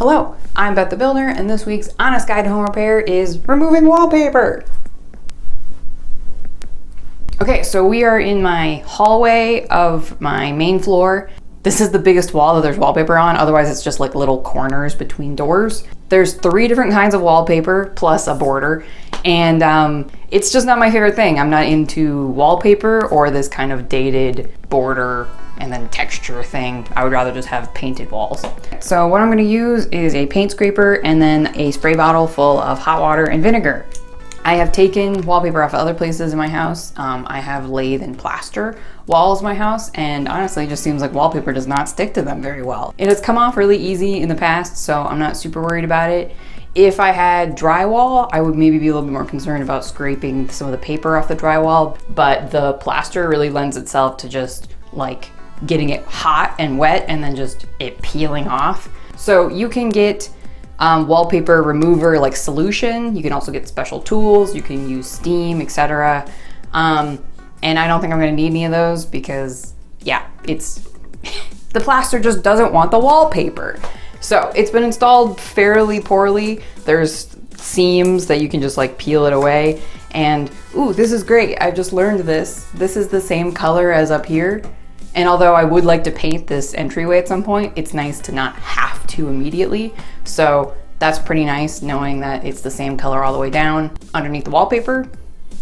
Hello, I'm Beth the Builder, and this week's Honest Guide to Home Repair is removing wallpaper. Okay, so we are in my hallway of my main floor. This is the biggest wall that there's wallpaper on, otherwise it's just like little corners between doors. There's 3 different kinds of wallpaper plus a border, and it's just not my favorite thing. I'm not into wallpaper or this kind of dated border and then texture thing. I would rather just have painted walls. So what I'm gonna use is a paint scraper and then a spray bottle full of hot water and vinegar. I have taken wallpaper off other places in my house. I have lathe and plaster walls in my house, and honestly, it just seems like wallpaper does not stick to them very well. It has come off really easy in the past, so I'm not super worried about it. If I had drywall, I would maybe be a little bit more concerned about scraping some of the paper off the drywall, but the plaster really lends itself to just like getting it hot and wet and then just it peeling off. So you can get wallpaper remover like solution. You can also get special tools. You can use steam, etc. And I don't think I'm gonna need any of those because yeah, it's the plaster just doesn't want the wallpaper. So it's been installed fairly poorly. There's seams that you can just like peel it away. And ooh, this is great. I just learned this. This is the same color as up here. And although I would like to paint this entryway at some point, it's nice to not have to immediately. So that's pretty nice knowing that it's the same color all the way down. Underneath the wallpaper,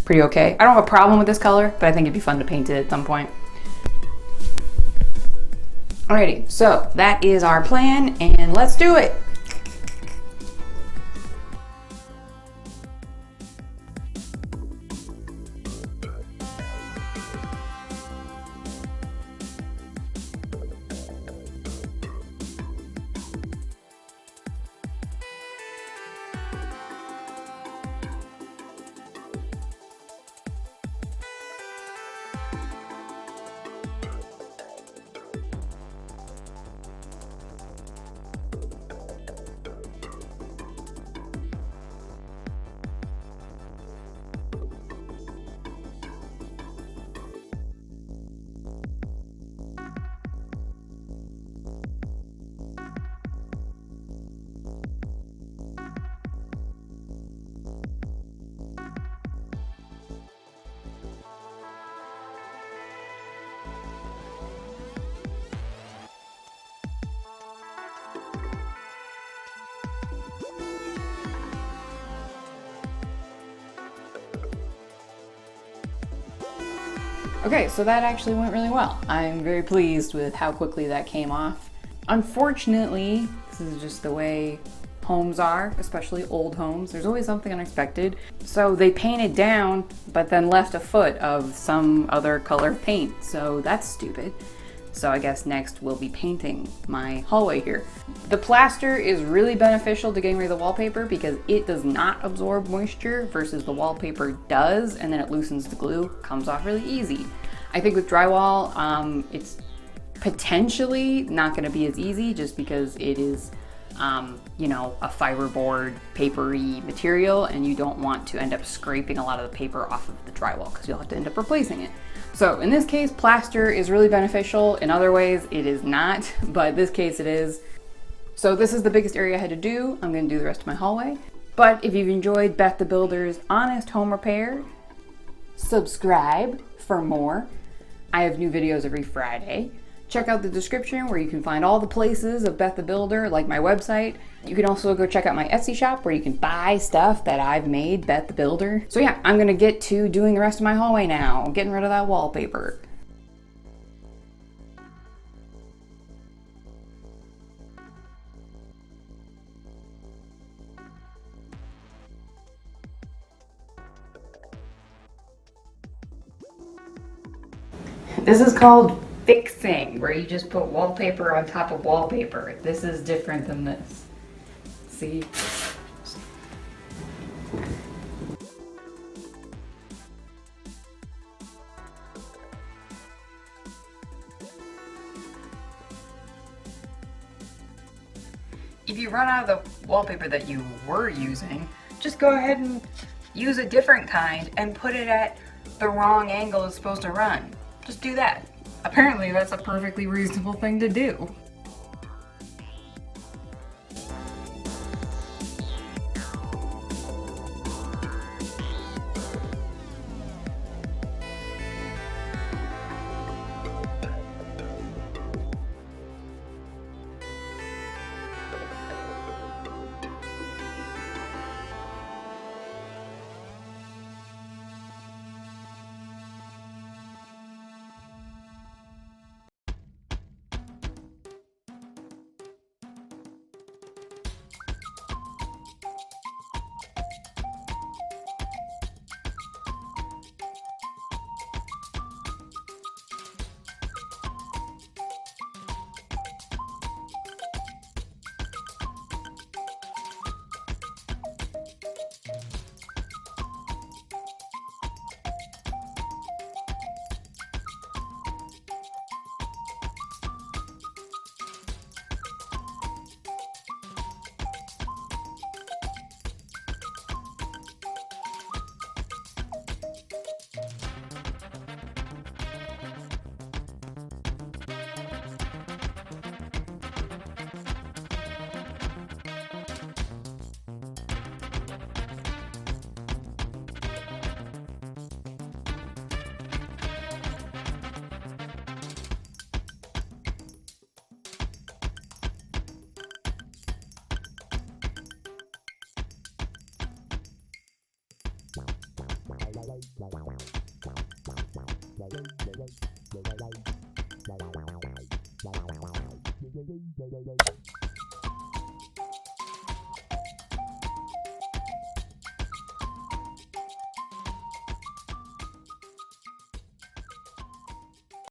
pretty okay. I don't have a problem with this color, but I think it'd be fun to paint it at some point. Alrighty, so that is our plan and let's do it. Okay, so that actually went really well. I'm very pleased with how quickly that came off. Unfortunately, this is just the way homes are, especially old homes. There's always something unexpected. So they painted down, but then left a foot of some other color paint. So that's stupid. So I guess next we'll be painting my hallway here. The plaster is really beneficial to getting rid of the wallpaper because it does not absorb moisture versus the wallpaper does, and then it loosens the glue, comes off really easy. I think with drywall, it's potentially not gonna be as easy just because it is, you know, a fiberboard, papery material, and you don't want to end up scraping a lot of the paper off of the drywall because you'll have to end up replacing it. So in this case, plaster is really beneficial. In other ways, it is not, but in this case it is. So this is the biggest area I had to do. I'm gonna do the rest of my hallway. But if you've enjoyed Beth the Builder's Honest Home Repair, subscribe for more. I have new videos every Friday. Check out the description where you can find all the places of Beth the Builder, like my website. You can also go check out my Etsy shop where you can buy stuff that I've made, Beth the Builder. So yeah, I'm gonna get to doing the rest of my hallway now, getting rid of that wallpaper. This is called fixing, where you just put wallpaper on top of wallpaper. This is different than this. See? If you run out of the wallpaper that you were using, just go ahead and use a different kind and put it at the wrong angle it's supposed to run. Just do that. Apparently that's a perfectly reasonable thing to do.